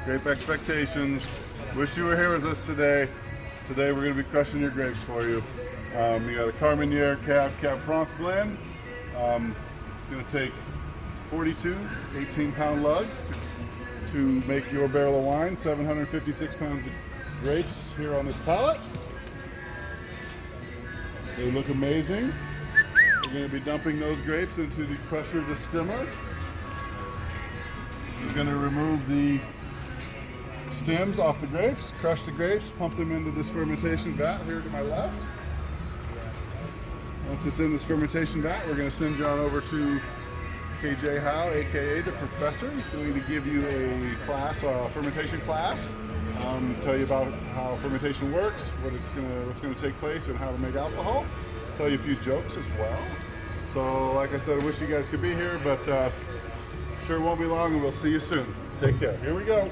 Grape expectations. Wish you were here with us today. Today we're going to be crushing your grapes for you. We got a Carmenere Cab Franc blend. It's going to take 42 18-pound lugs to make your barrel of wine. 756 pounds of grapes here on this pallet. They look amazing. We're going to be dumping those grapes into the crusher destimmer. This is going to remove the stems off the grapes, crush the grapes, pump them into this fermentation vat here to my left. Once it's in this fermentation vat, we're going to send you on over to KJ Howe, aka the professor. He's going to give you a class, a fermentation class, tell you about how fermentation works, what's going to take place, and how to make alcohol. Tell you a few jokes as well. So, like I said, I wish you guys could be here, but sure it won't be long, and we'll see you soon. Take care. Here we go.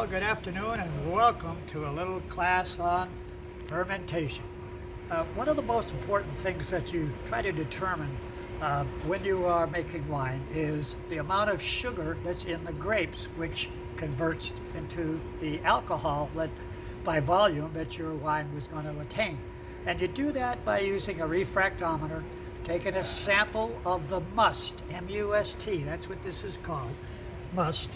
Good afternoon and welcome to a little class on fermentation. One of the most important things that you try to determine when you are making wine is the amount of sugar that's in the grapes, which converts into the alcohol that, by volume, that your wine was going to attain. And you do that by using a refractometer, taking a sample of the must, M-U-S-T, that's what this is called, must.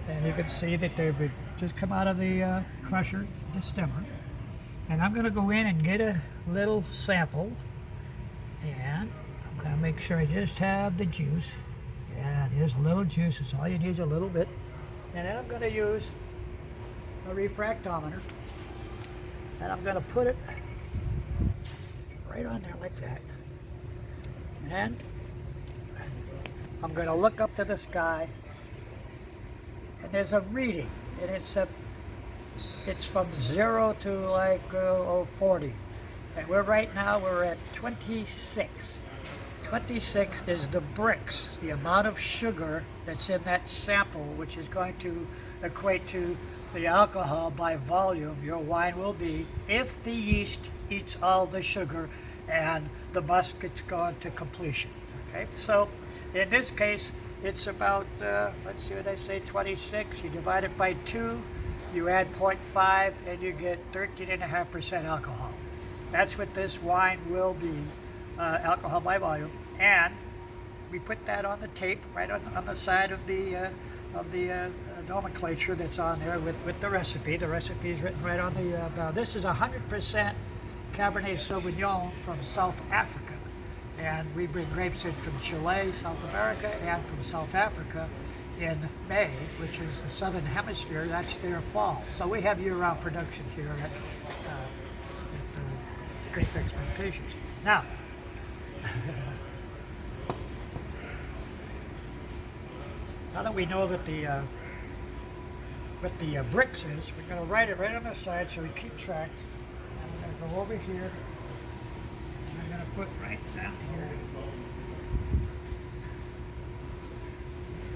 And you can see that they've just come out of the crusher, the stemmer. And I'm going to go in and get a little sample. And I'm going to make sure I just have the juice. Yeah, it is a little juice. It's all you need is a little bit. And then I'm going to use a refractometer. And I'm going to put it right on there like that. And I'm going to look up to the sky. And there's a reading, and it's from 0 to like 40, and we're at 26. 26 is the Brix, the amount of sugar that's in that sample, which is going to equate to the alcohol by volume your wine will be if the yeast eats all the sugar and the must gets gone to completion. Okay, so in this case, it's about, let's see what I say, 26. You divide it by 2, you add 0.5, and you get 13.5% alcohol. That's what this wine will be, alcohol by volume. And we put that on the tape right on the side of the nomenclature that's on there with the recipe. The recipe is written right on the bow. This is 100% Cabernet Sauvignon from South Africa. And we bring grapes in from Chile, South America, and from South Africa in May, which is the southern hemisphere. That's their fall. So we have year-round production here at Grape Expectations. Now, Now that we know that what the bricks is, we're going to write it right on the side so we keep track. And we're going to go over here. And I'm going to put right down here.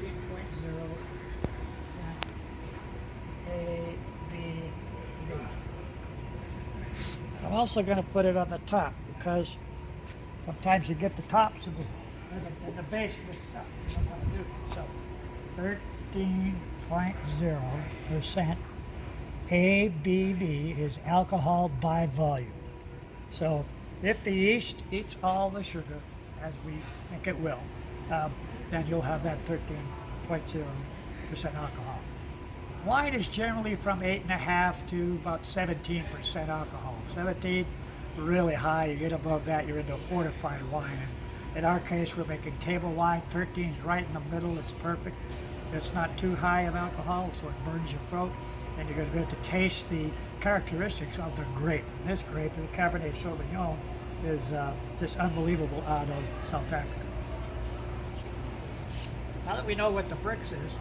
15.0 A, B, B. I'm also going to put it on the top because sometimes you get the tops of the base mixed up. You don't want to do that. So 13.0% ABV is alcohol by volume. So if the yeast eats all the sugar, as we think it will, then you'll have that 13.0% alcohol. Wine is generally from 8.5 to about 17% alcohol. 17, really high. You get above that, you're into fortified wine. And in our case, we're making table wine. 13 is right in the middle. It's perfect. It's not too high of alcohol, so it burns your throat. And you're going to be able to taste the characteristics of the grape. And this grape, the Cabernet Sauvignon, is just unbelievable out of South Africa. Now that we know what the bricks is,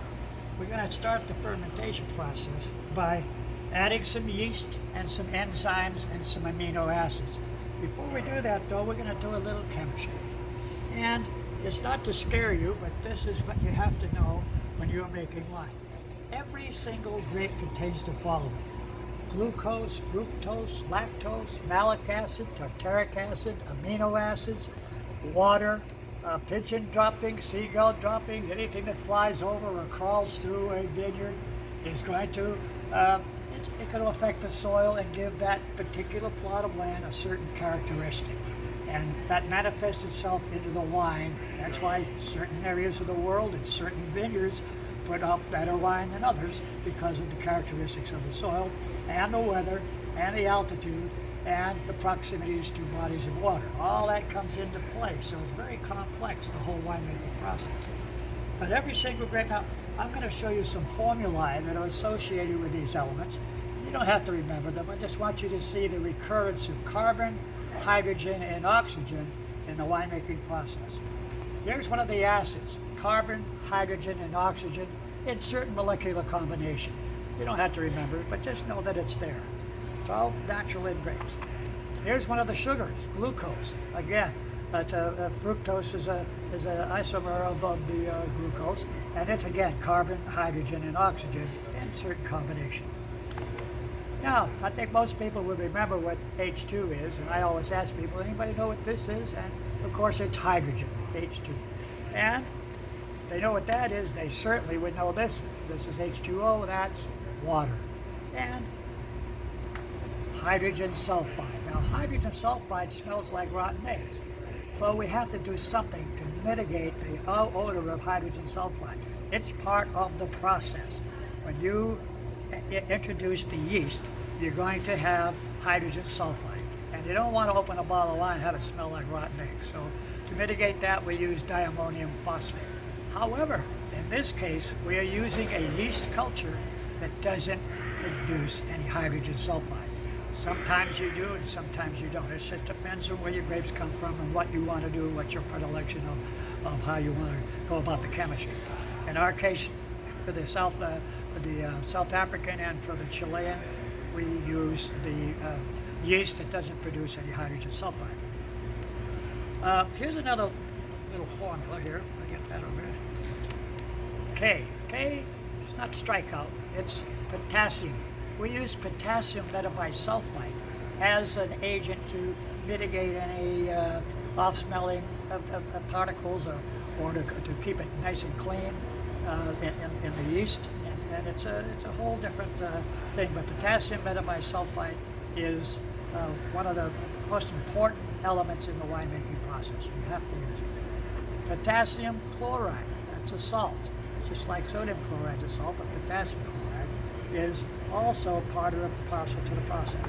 we're going to start the fermentation process by adding some yeast and some enzymes and some amino acids. Before we do that, though, we're going to do a little chemistry. And it's not to scare you, but this is what you have to know when you're making wine. Every single grape contains the following: glucose, fructose, lactose, malic acid, tartaric acid, amino acids, water, pigeon droppings, seagull droppings, anything that flies over or crawls through a vineyard is going to it's going to affect the soil and give that particular plot of land a certain characteristic. And that manifests itself into the wine. That's why certain areas of the world and certain vineyards put out better wine than others, because of the characteristics of the soil and the weather and the altitude and the proximities to bodies of water. All that comes into play, so it's very complex, the whole winemaking process. But every single grape, now I'm going to show you some formulae that are associated with these elements. You don't have to remember them, I just want you to see the recurrence of carbon, hydrogen, and oxygen in the winemaking process. Here's one of the acids: carbon, hydrogen, and oxygen in certain molecular combination. You don't have to remember it, but just know that it's there. It's all natural in grapes. Here's one of the sugars, glucose. Again, that's fructose is an isomer of the glucose, and it's again carbon, hydrogen, and oxygen in certain combination. Now, I think most people would remember what H2 is, and I always ask people, anybody know what this is? And of course it's hydrogen, H2. And if they know what that is, they certainly would know this. This is H2O, that's water. And hydrogen sulfide. Now, hydrogen sulfide smells like rotten eggs. So we have to do something to mitigate the odor of hydrogen sulfide. It's part of the process. When you introduce the yeast, you're going to have hydrogen sulfide. And you don't want to open a bottle of wine and have it smell like rotten eggs. So to mitigate that, we use diammonium phosphate. However, in this case, we are using a yeast culture that doesn't produce any hydrogen sulfide. Sometimes you do and sometimes you don't. It just depends on where your grapes come from and what you want to do, what's your predilection of how you want to go about the chemistry. In our case, for the South African and for the Chilean, we use the yeast that doesn't produce any hydrogen sulfide. Here's another little formula here. I'll get that over here. K. K is not strikeout, it's potassium. We use potassium metabisulfite as an agent to mitigate any off-smelling of particles or to keep it nice and clean in the yeast. And it's a whole different thing, but potassium metabisulfite is one of the most important elements in the winemaking process. You have to use it. Potassium chloride, that's a salt. Just like sodium chloride is a salt, but potassium chloride is also part of the process to the process.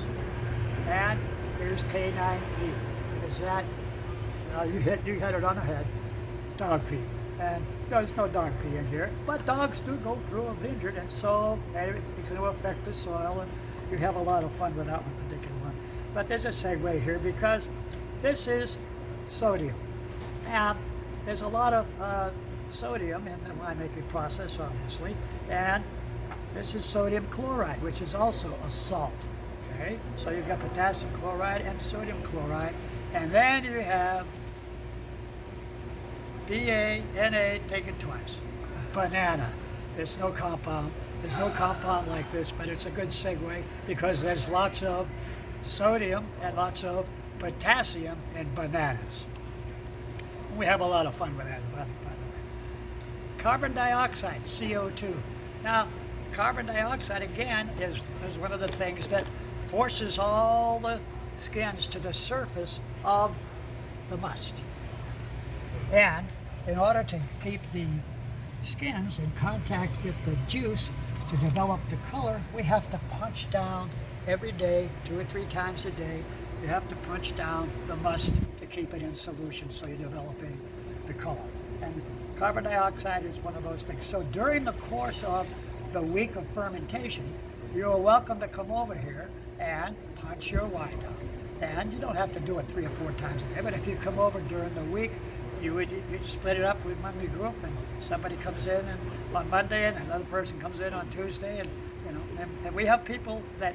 And here's K9P. What is that? You hit it on the head. Dog pee. And there's no dog pee in here, but dogs do go through a vineyard, and so it's going to affect the soil, and you have a lot of fun with that one particular one. But there's a segue here because this is sodium, and there's a lot of sodium in the winemaking process, obviously, and this is sodium chloride, which is also a salt. Okay, so you've got potassium chloride and sodium chloride, and then you have BaNa taken twice. Banana. There's no compound. There's no compound like this, but it's a good segue because there's lots of sodium and lots of potassium in bananas. We have a lot of fun with that, by the way. Carbon dioxide, CO2. Now, carbon dioxide, again, is one of the things that forces all the skins to the surface of the must. And in order to keep the skins in contact with the juice to develop the color, we have to punch down every day, 2 or 3 times a day. You have to punch down the must to keep it in solution so you're developing the color. And carbon dioxide is one of those things. So during the course of the week of fermentation, you're welcome to come over here and punch your wine down. And you don't have to do it 3 or 4 times a day, but if you come over during the week, you split it up with my group, and somebody comes in and on Monday, and another person comes in on Tuesday, and and we have people that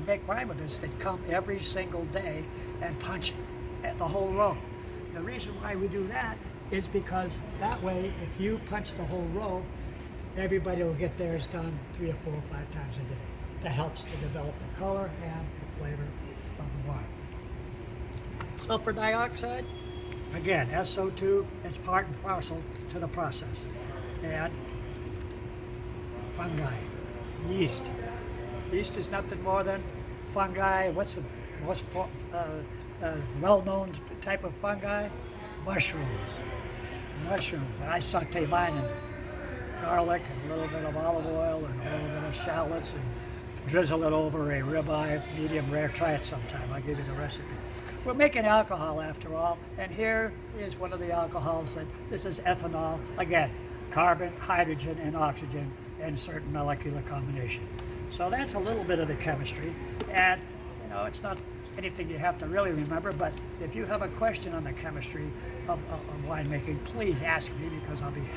make wine with us that come every single day and punch the whole row. The reason why we do that is because that way, if you punch the whole row, everybody will get theirs done 3 or 4 or 5 times a day. That helps to develop the color and the flavor of the wine. Sulfur dioxide, again, SO2, it's part and parcel to the process. And fungi, yeast. Yeast is nothing more than fungi. What's the most well-known type of fungi? Mushrooms. Mushrooms. And I saute mine in garlic and a little bit of olive oil and a little bit of shallots and drizzle it over a ribeye, medium rare. Try it sometime. I'll give you the recipe. We're making alcohol after all, and here is one of the alcohols this is ethanol. Again, carbon, hydrogen, and oxygen in certain molecular combination. So that's a little bit of the chemistry, and it's not anything you have to really remember, but if you have a question on the chemistry of winemaking, please ask me because I'll be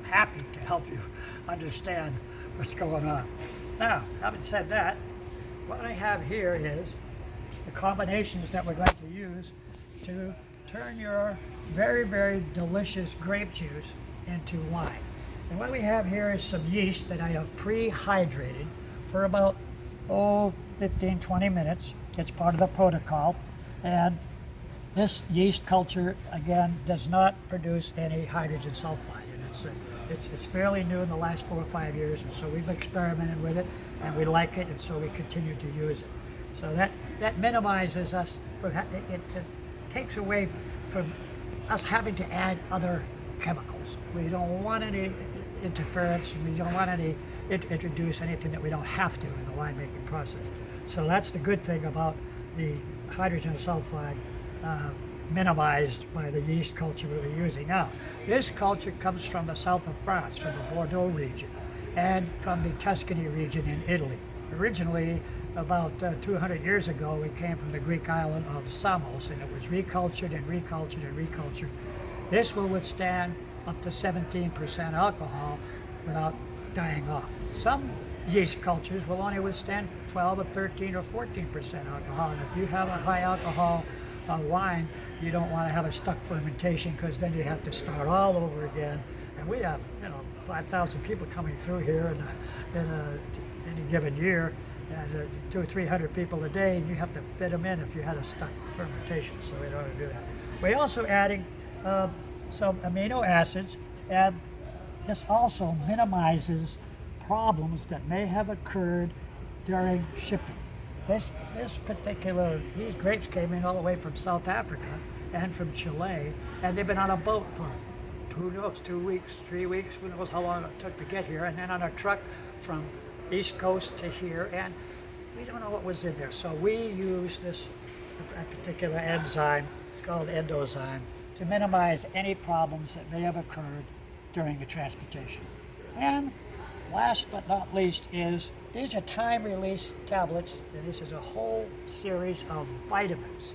happy to help you understand what's going on. Now, having said that, what I have here is the combinations that we're going to use to turn your very, very delicious grape juice into wine. And what we have here is some yeast that I have pre-hydrated for about 15, 20 minutes. It's part of the protocol. And this yeast culture, again, does not produce any hydrogen sulfide. And it's fairly new in the last 4 or 5 years, and so we've experimented with it, and we like it, and so we continue to use it. So that minimizes us from it takes away from us having to add other chemicals. We don't want any interference, and we don't want any introduce anything that we don't have to in the winemaking process. So that's the good thing about the hydrogen sulfide minimized by the yeast culture we're using. Now, this culture comes from the south of France, from the Bordeaux region, and from the Tuscany region in Italy. Originally, about 200 years ago, it came from the Greek island of Samos, and it was recultured and recultured and recultured. This will withstand up to 17% alcohol without dying off. Some yeast cultures will only withstand 12 or 13 or 14% alcohol, and if you have a high alcohol wine, you don't want to have a stuck fermentation because then you have to start all over again. And we have 5,000 people coming through here in any given year, and 200 or 300 people a day, and you have to fit them in if you had a stuck fermentation. So we don't want to do that. We're also adding some amino acids, and this also minimizes problems that may have occurred during shipping. These grapes came in all the way from South Africa and from Chile, and they've been on a boat for who knows, 2 weeks, 3 weeks, who knows how long it took to get here, and then on a truck from East Coast to here, and we don't know what was in there. So we use this particular enzyme, it's called endozyme, to minimize any problems that may have occurred during the transportation. And last but not least is, these are time-release tablets, and this is a whole series of vitamins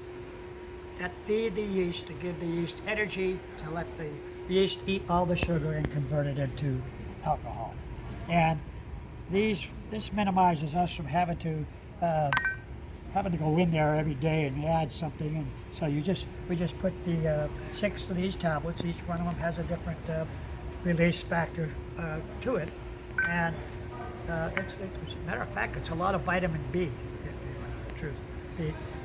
that feed the yeast to give the yeast energy to let the yeast eat all the sugar and convert it into alcohol. And this minimizes us from having to go in there every day and add something. And so we just put the 6 of these tablets. Each one of them has a different release factor to it. And as a matter of fact, it's a lot of vitamin B, if you know the truth.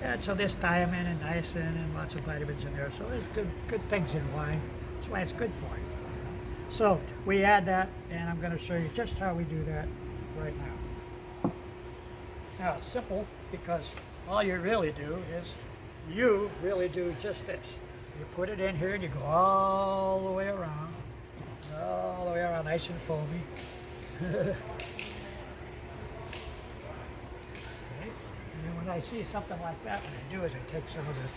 And so there's thiamine and niacin and lots of vitamins in there. So there's good things in wine. That's why it's good for you. So we add that, and I'm going to show you just how we do that right now. Now it's simple because all you really do just this. You put it in here and you go all the way around, nice and foamy. Okay. And then when I see something like that, what I do is I take some of the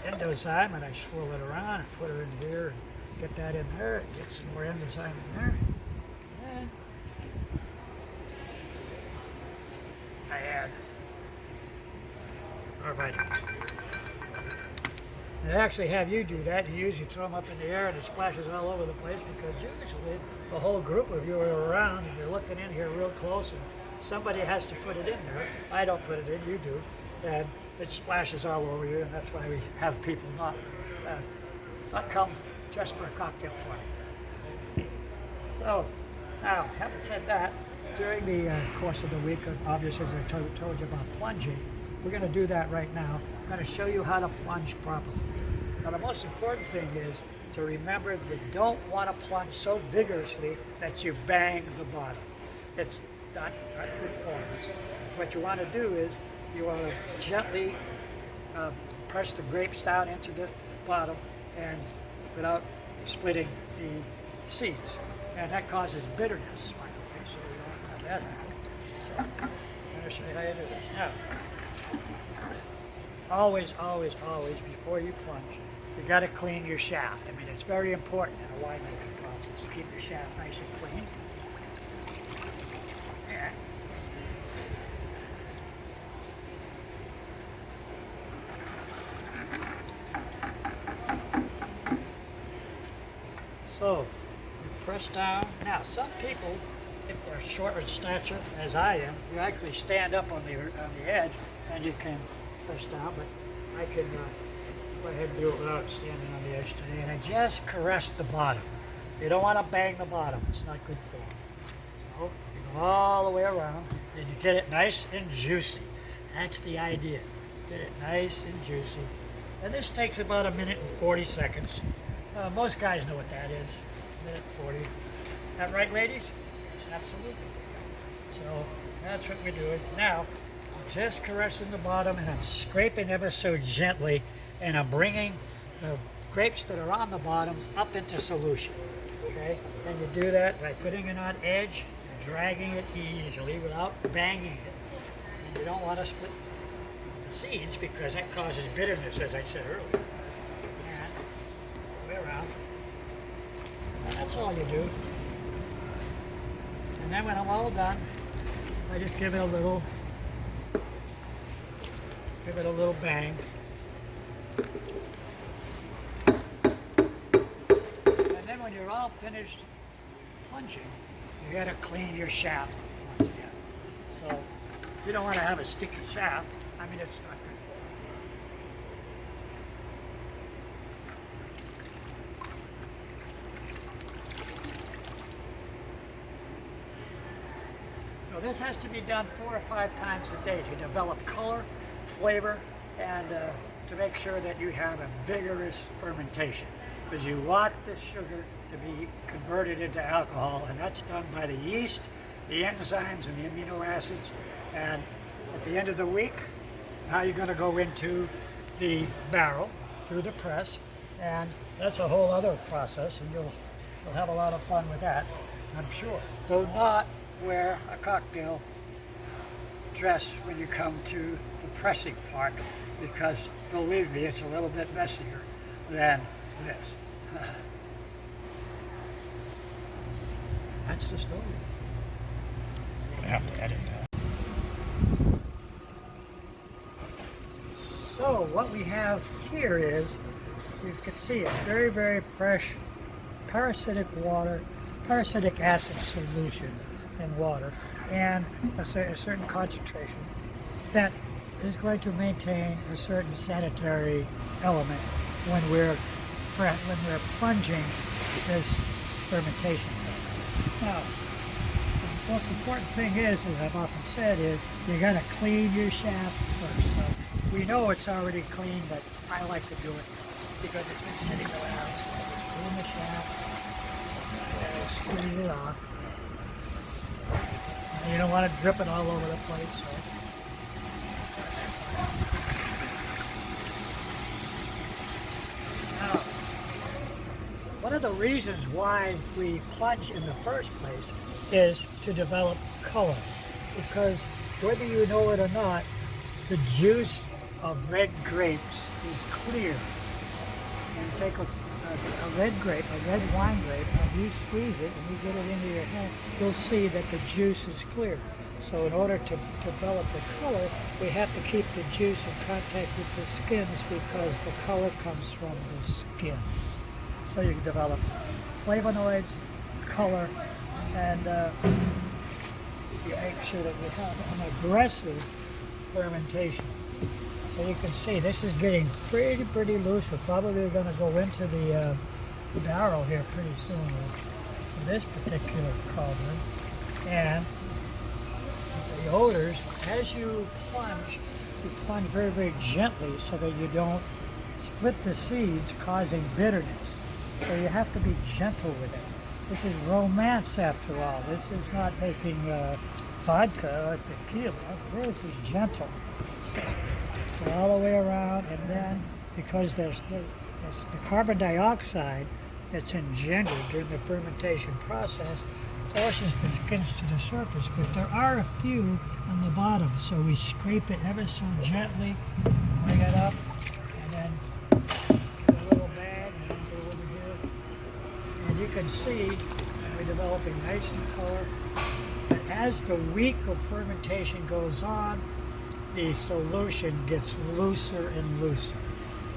endozyme and I swirl it around and put it in here and get that in there and get some more endozyme in there. And I add our vitamins. They actually have you do that. You usually throw them up in the air and it splashes all over the place because usually the whole group of you are around and you're looking in here real close and somebody has to put it in there. I don't put it in, you do. And it splashes all over you, and that's why we have people not come just for a cocktail party. So, now, having said that, during the course of the week, obviously as I told you about plunging, we're going to do that right now. I'm going to show you how to plunge properly. Now the most important thing is to remember you don't want to plunge so vigorously that you bang the bottom. It's not good form. What you want to do is you want to gently press the grapes down into the bottom and without splitting the seeds. And that causes bitterness, so we don't have that happen. So I'm going to show you how you do this. Now, always, before you plunge, you got to clean your shaft. I mean, it's very important in a winemaking process to keep your shaft nice and clean. Yeah. So, you press down. Now, some people, if they're short in stature, as I am, you actually stand up on the edge and you can press down, but I can go ahead and do it without standing on the edge today. And I just caress the bottom. You don't want to bang the bottom. It's not good form. So you go all the way around and you get it nice and juicy. That's the idea. Get it nice and juicy. And this takes about 1 minute and 40 seconds. Most guys know what that is. 1 minute and 40. That right, ladies? Yes, absolutely. So that's what we're doing. Now, I'm just caressing the bottom and I'm scraping ever so gently and I'm bringing the grapes that are on the bottom up into solution. Okay? And you do that by putting it on edge and dragging it easily without banging it. And you don't want to split the seeds because that causes bitterness, as I said earlier. And way around. And that's all you do. And then when I'm all done, I just give it a little bang. And then when you're all finished plunging, you got to clean your shaft once again. So you don't want to have a sticky shaft. I mean, it's not good for it. So this has to be done 4 or 5 times a day to develop color, flavor, and to make sure that you have a vigorous fermentation. Because you want the sugar to be converted into alcohol, and that's done by the yeast, the enzymes, and the amino acids. And at the end of the week, now you're going to go into the barrel through the press, and that's a whole other process, and you'll have a lot of fun with that, I'm sure. Do not wear a cocktail dress when you come to the pressing part, because believe me, it's a little bit messier than this. That's the story. I'm gonna have to edit that. So what we have here is you can see it's very, very fresh parasitic water, parasitic acid solution in water, and a certain concentration that is going to maintain a certain sanitary element when we're plunging this fermentation. Now, the most important thing is, as I've often said, is you got to clean your shaft first. So we know it's already clean, but I like to do it because it's been sitting around. So I just clean the shaft and I squeeze it off. And you don't want it dripping all over the place. So. Now, one of the reasons why we plunge in the first place is to develop color, because whether you know it or not, the juice of red grapes is clear. You take a red grape, a red wine grape, and you squeeze it and you get it into your hand, you'll see that the juice is clear. So in order to develop the color, we have to keep the juice in contact with the skins because the color comes from the skins. So you can develop flavonoids, color, and you make sure that you have an aggressive fermentation. So you can see this is getting pretty loose. We're probably going to go into the barrel here pretty soon with this particular cauldron. And the odors, as you plunge very, very gently so that you don't split the seeds, causing bitterness. So you have to be gentle with it. This is romance after all. This is not making vodka or tequila. This is gentle. So all the way around, and then because there's the carbon dioxide that's engendered during the fermentation process forces the skins to the surface, but there are a few on the bottom. So we scrape it ever so gently, bring it up, and then get a little bag, and then go over here. And you can see we're developing nice and color. But as the week of fermentation goes on, the solution gets looser and looser.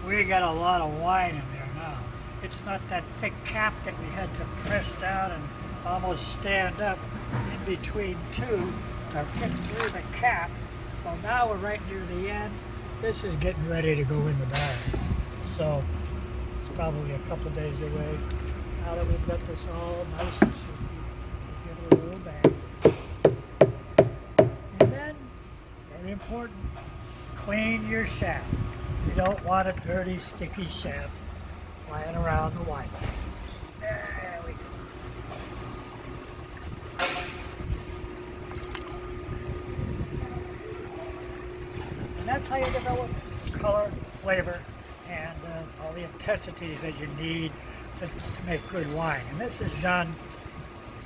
We got a lot of wine in there now. It's not that thick cap that we had to press down and almost stand up in between two to fit through the cap. Well, now we're right near the end. This is getting ready to go in the barrel. So it's probably a couple days away. Now that we've got this all nice and give it a little bag. And then, very important, clean your shaft. You don't want a dirty, sticky shaft lying around the wine. There we go. And that's how you develop color, flavor, and all the intensities that you need to make good wine. And this is done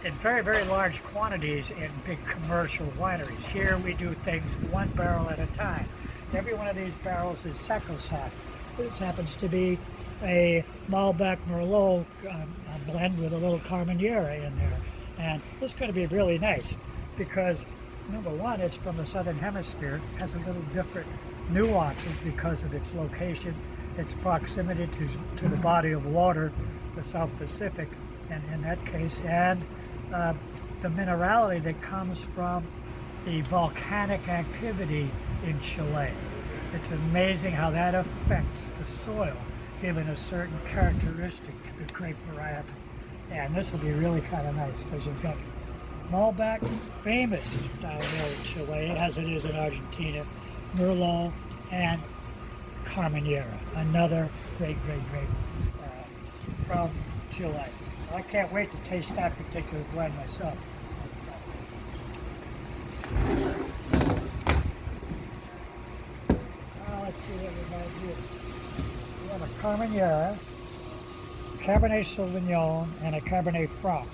in very, very large quantities in big commercial wineries. Here we do things one barrel at a time. Every one of these barrels is sacrosanct. This happens to be a Malbec Merlot blend with a little Carmenere in there. And this is going to be really nice because, number one, it's from the Southern Hemisphere. It has a little different nuances because of its location, its proximity to the body of water, the South Pacific, and in that case, and the minerality that comes from the volcanic activity in Chile. It's amazing how that affects the soil, given a certain characteristic to the grape variety. And this will be really kind of nice because you've got Malbec, famous down there in Chile, as it is in Argentina, Merlot, and Carmenere, another great grape from Chile. I can't wait to taste that particular blend myself. Let's see what we got here. We have a Carmenere, Cabernet Sauvignon, and a Cabernet Franc.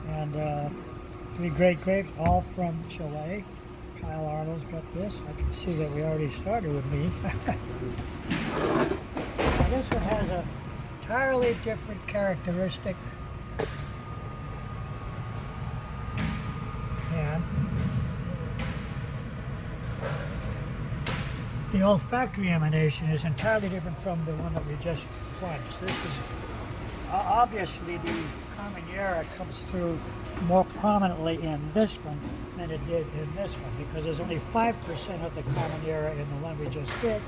And three great grapes, all from Chile. Kyle Arnold's got this. I can see that we already started with me. Now this one has a entirely different characteristic. And The olfactory emanation is entirely different from the one that we just plunged. This is obviously the Carmenere comes through more prominently in this one than it did in this one, because there's only 5% of the Carmenere in the one we just did.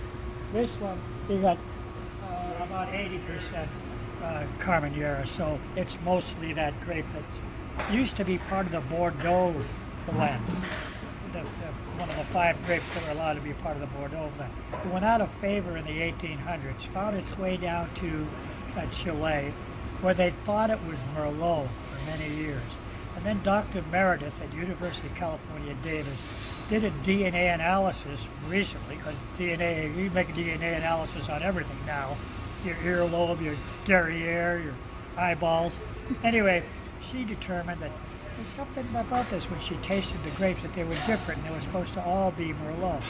This one, you got about 80% Carmenere, so it's mostly that grape that used to be part of the Bordeaux blend. One of the 5 grapes that were allowed to be part of the Bordeaux blend. It went out of favor in the 1800s, found its way down to Chile, where they thought it was Merlot for many years. And then Dr. Meredith at University of California, Davis, did a DNA analysis recently, because DNA, we make DNA analysis on everything now. Your earlobe, your derriere, your eyeballs. Anyway, she determined that there's something about this when she tasted the grapes that they were different. They were supposed to all be Merlot.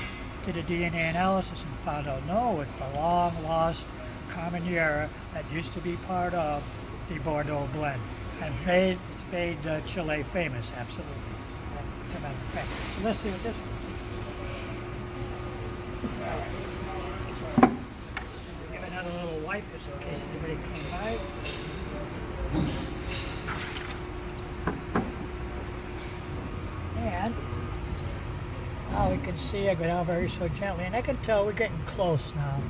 Did a DNA analysis and found out, no, it's the long lost Carmenere that used to be part of the Bordeaux blend. And it's made Chile famous, absolutely. As a matter of fact. So let's see what this one is. Give it another little wipe just in case anybody came by. And now we can see I go down very so gently, and I can tell we're getting close now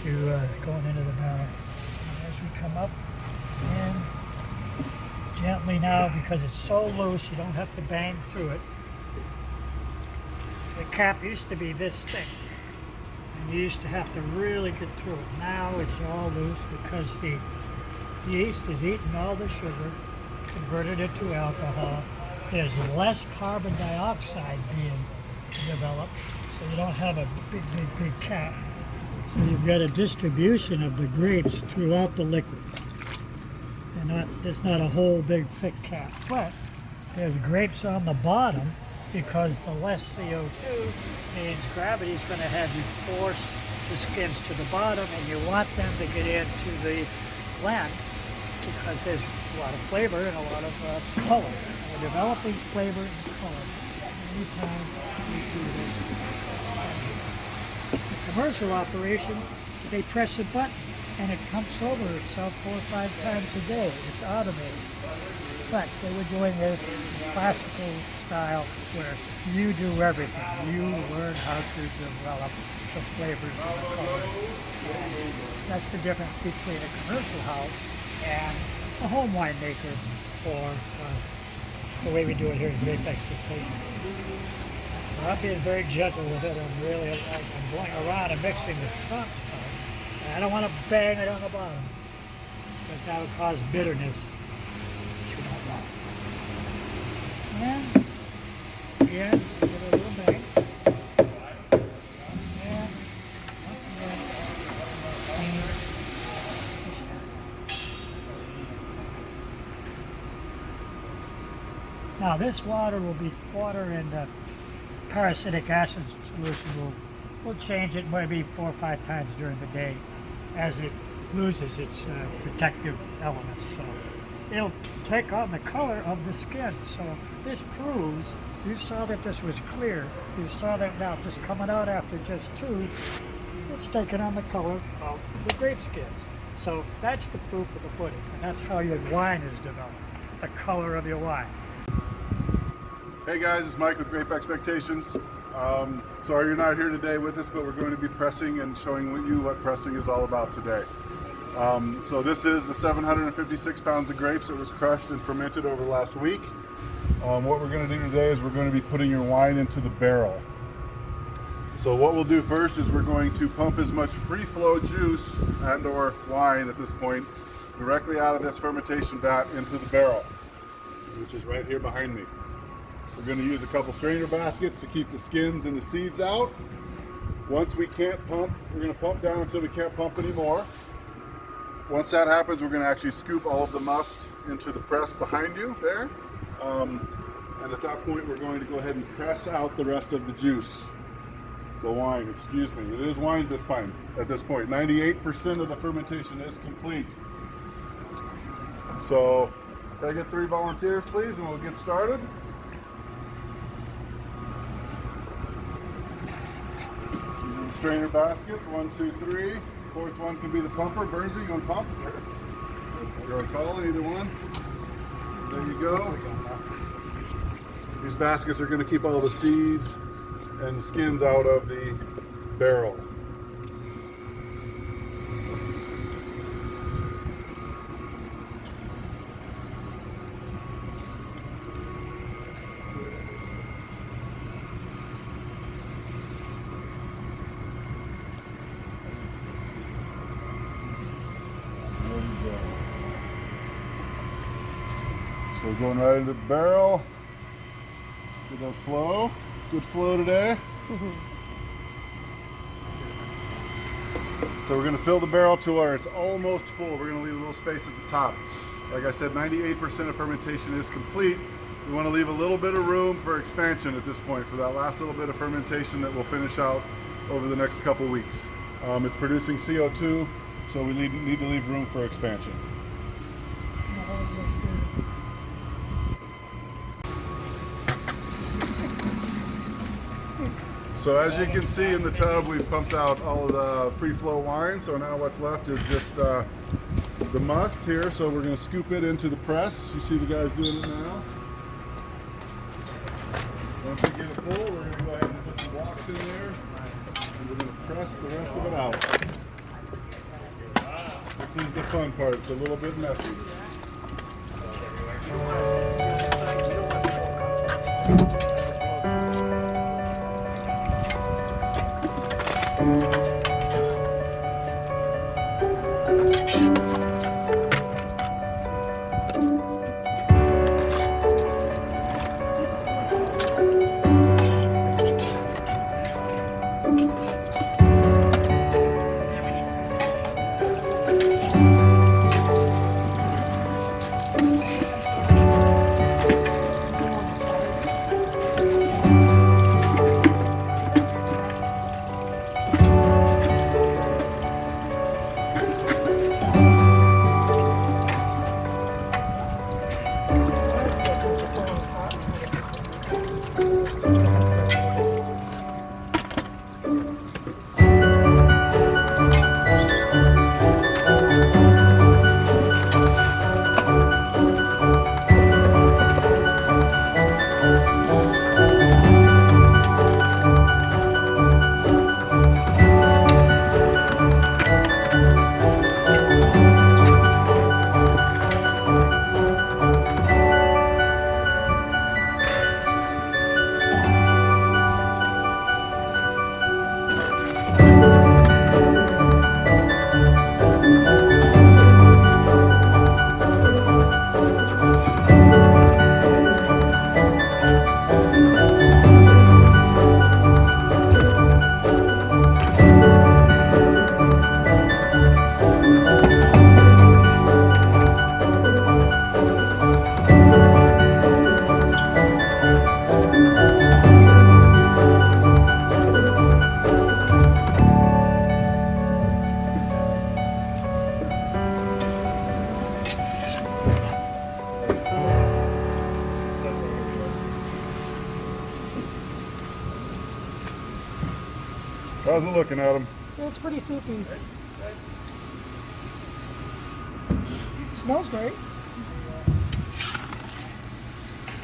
to going into the barrel. And as we come up, and gently now, because it's so loose, you don't have to bang through it. The cap used to be this thick, and you used to have to really get through it. Now it's all loose because the yeast has eaten all the sugar, converted it to alcohol. There's less carbon dioxide being developed, so you don't have a big cap. So you've got a distribution of the grapes throughout the liquid. There's not a whole big thick cap, but there's grapes on the bottom, because the less CO2 means gravity is going to have you force the skins to the bottom, and you want them to get into the blend because there's a lot of flavor and a lot of color. And we're developing flavor and color anytime we do this. The commercial operation, they press a button and it pumps over itself 4 or 5 times a day. It's automated. But they were doing this classical style where you do everything. You learn how to develop the flavors and the colors. That's the difference between a commercial house and a home winemaker, or the way we do it here is Grape Expectation. I'm being very gentle with it. I'm going around and mixing the top stuff. I don't want to bang it on the bottom, because that would cause bitterness. And again, give it a little bang. And once again. Now this water will be water and parasitic acid solution. We'll change it maybe 4 or 5 times during the day as it loses its protective elements. So it'll take on the color of the skin. So this proves, you saw that this was clear. You saw that now just coming out after just 2, it's taking on the color of the grape skins. So that's the proof of the pudding, and that's how your wine is developed, the color of your wine. Hey guys, it's Mike with Grape Expectations. Sorry you're not here today with us, but we're going to be pressing and showing you what pressing is all about today. So this is the 756 pounds of grapes that was crushed and fermented over the last week. What we're going to do today is we're going to be putting your wine into the barrel. So what we'll do first is we're going to pump as much free flow juice and or wine at this point directly out of this fermentation vat into the barrel, which is right here behind me. We're going to use a couple strainer baskets to keep the skins and the seeds out. Once we can't pump, we're going to pump down until we can't pump anymore. Once that happens, we're going to actually scoop all of the must into the press behind you there. And at that point, we're going to go ahead and press out the rest of the juice. The wine, excuse me. It is wine at this point. 98% of the fermentation is complete. So, can I get 3 volunteers, please, and we'll get started. strainer baskets, 1, 2, 3. Fourth one can be the pumper. Burnsy, you going to pump? You're on call, either one. There you go. These baskets are going to keep all the seeds and the skins out of the barrel. So we're going right into the barrel. Good that flow. Good flow today. So we're going to fill the barrel to where it's almost full. We're going to leave a little space at the top. Like I said, 98% of fermentation is complete. We want to leave a little bit of room for expansion at this point for that last little bit of fermentation that we'll finish out over the next couple weeks. It's producing CO2, so we need to leave room for expansion. So as you can see in the tub, we've pumped out all of the free flow wine. So now what's left is just the must here. So we're going to scoop it into the press. You see the guys doing it now. Once we get it full, we're going to go ahead and put some blocks in there, and we're going to press the rest of it out. This is the fun part. It's a little bit messy. How's it looking, Adam? It's pretty soupy. Smells great.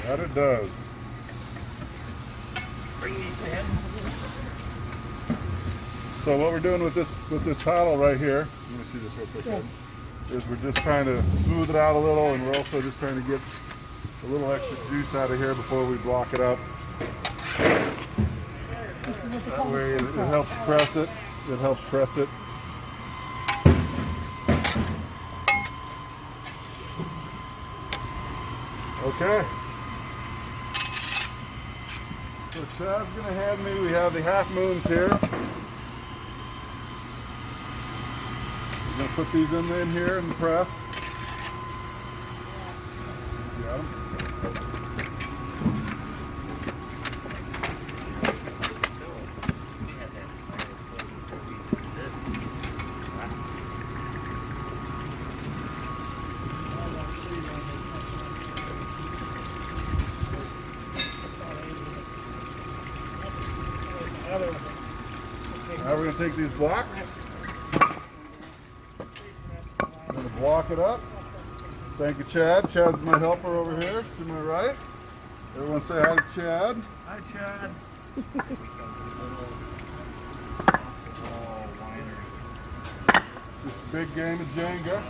That it does. So what we're doing with this paddle right here, let me see this real quick, Adam, is we're just trying to smooth it out a little, and we're also just trying to get a little extra juice out of here before we block it up. That way it helps press it. It helps press it. Okay. So Chad's going to hand me, we have the half moons here. We're going to put these in here in the press. Got them. Now we're going going to take these blocks. I'm going to block it up. Thank you, Chad. Chad's my helper over here to my right. Everyone say hi to Chad. Hi, Chad. Just a big game of Jenga.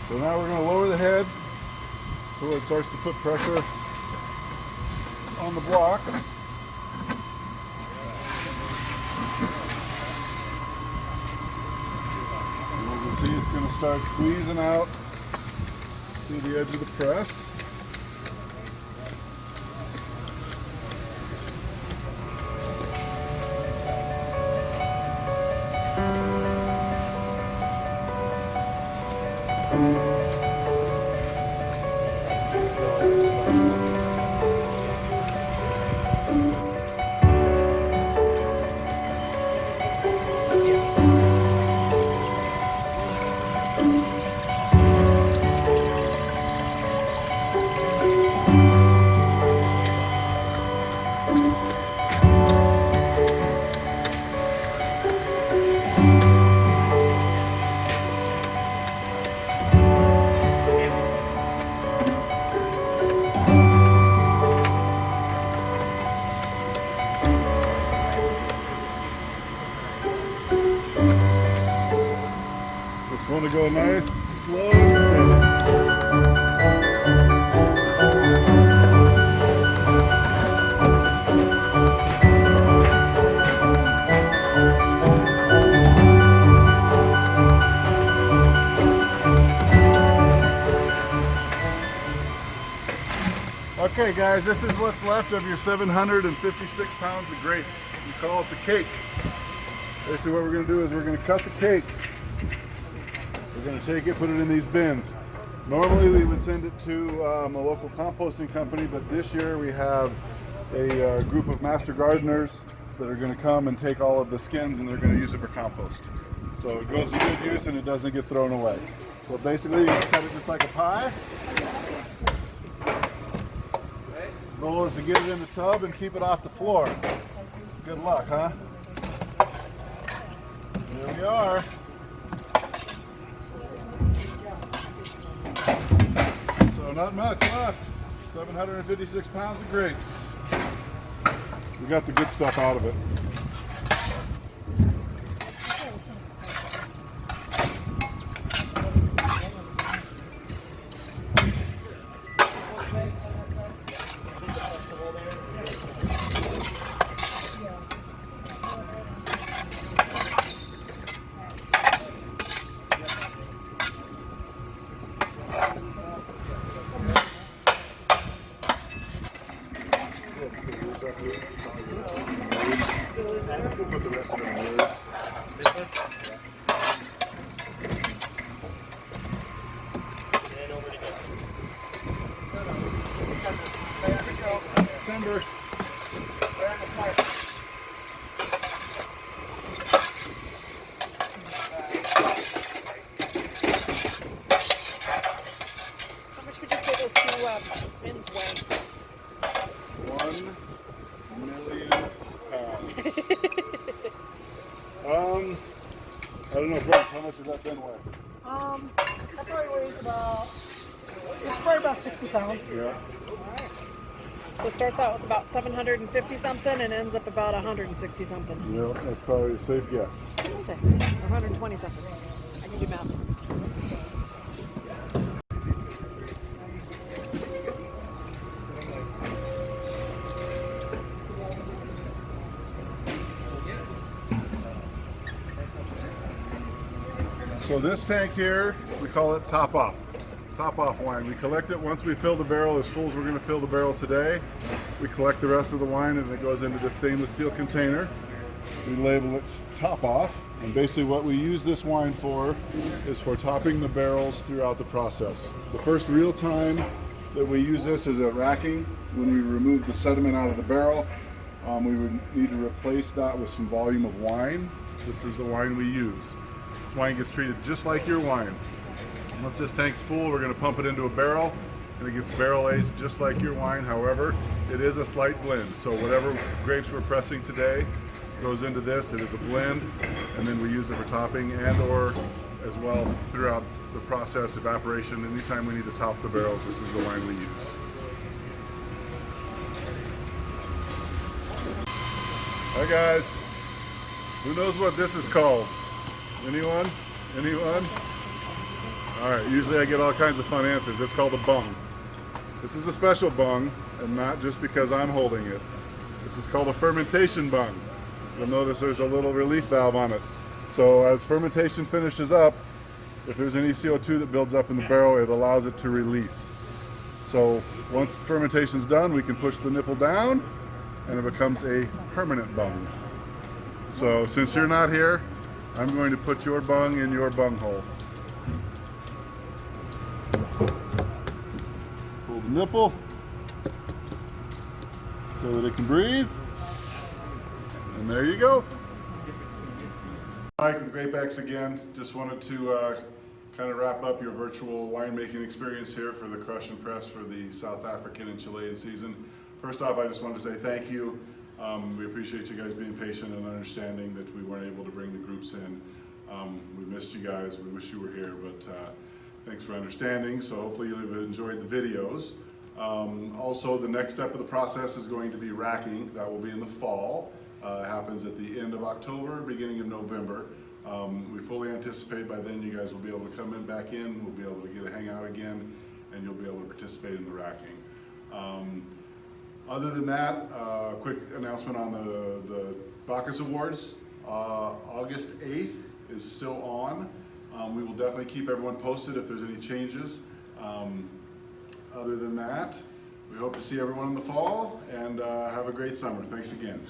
So now we're going to lower the head so it starts to put pressure on the blocks. And you can see it's going to start squeezing out through the edge of the press. Just want to go nice, slow, and steady. Okay guys, this is what's left of your 756 pounds of grapes. We call it the cake. Basically what we're going to do is we're going to cut the cake. We're going to take it, put it in these bins. Normally we would send it to a local composting company, but this year we have a group of master gardeners that are going to come and take all of the skins and they're going to use it for compost. So it goes to good use and it doesn't get thrown away. So basically you cut it just like a pie. Goal is to get it in the tub and keep it off the floor. Good luck, huh? There we are. So not much left. 756 pounds of grapes. We got the good stuff out of it. Put the rest of it in yours. Timber. How much would you say those two bins weigh? 1 million pounds. I don't know, Brent, how much does that bin weigh? That probably weighs about, it's probably about 60 pounds. Yeah. So it starts out with about 750 something and ends up about 160 something. Yeah, that's probably a safe guess. I'll say, or 120 something. I can do math. So this tank here, we call it top off. top off wine. We collect it once we fill the barrel as full as we're going to fill the barrel today. We collect the rest of the wine and it goes into this stainless steel container. We label it top off, and basically what we use this wine for is for topping the barrels throughout the process. The first real time that we use this is at racking. When we remove the sediment out of the barrel, we would need to replace that with some volume of wine. This is the wine we use. This wine gets treated just like your wine. Once this tank's full, we're going to pump it into a barrel, and it gets barrel aged just like your wine. However, it is a slight blend. So whatever grapes we're pressing today goes into this. It is a blend, and then we use it for topping and or as well throughout the process, evaporation. Anytime we need to top the barrels, this is the wine we use. Hi guys, who knows what this is called? Anyone? Anyone? Alright, usually I get all kinds of fun answers. It's called a bung. This is a special bung, and not just because I'm holding it. This is called a fermentation bung. You'll notice there's a little relief valve on it. So as fermentation finishes up, if there's any CO2 that builds up in the barrel, it allows it to release. So once fermentation's done, we can push the nipple down, and it becomes a permanent bung. So since you're not here, I'm going to put your bung in your bung hole. Pull the nipple so that it can breathe. And there you go. Mike with Grape again. Just wanted to kind of wrap up your virtual winemaking experience here for the Crush and Press for the South African and Chilean season. First off, I just wanted to say thank you. We appreciate you guys being patient and understanding that we weren't able to bring the groups in. We missed you guys. We wish you were here, but thanks for understanding. So hopefully you've enjoyed the videos. Also, the next step of the process is going to be racking. That will be in the fall. It happens at the end of October, beginning of November. We fully anticipate by then you guys will be able to come back in. We'll be able to get a hangout again, and you'll be able to participate in the racking. Other than that, quick announcement on the Bacchus Awards. August 8th is still on. We will definitely keep everyone posted if there's any changes. Other than that, we hope to see everyone in the fall, and have a great summer. Thanks again.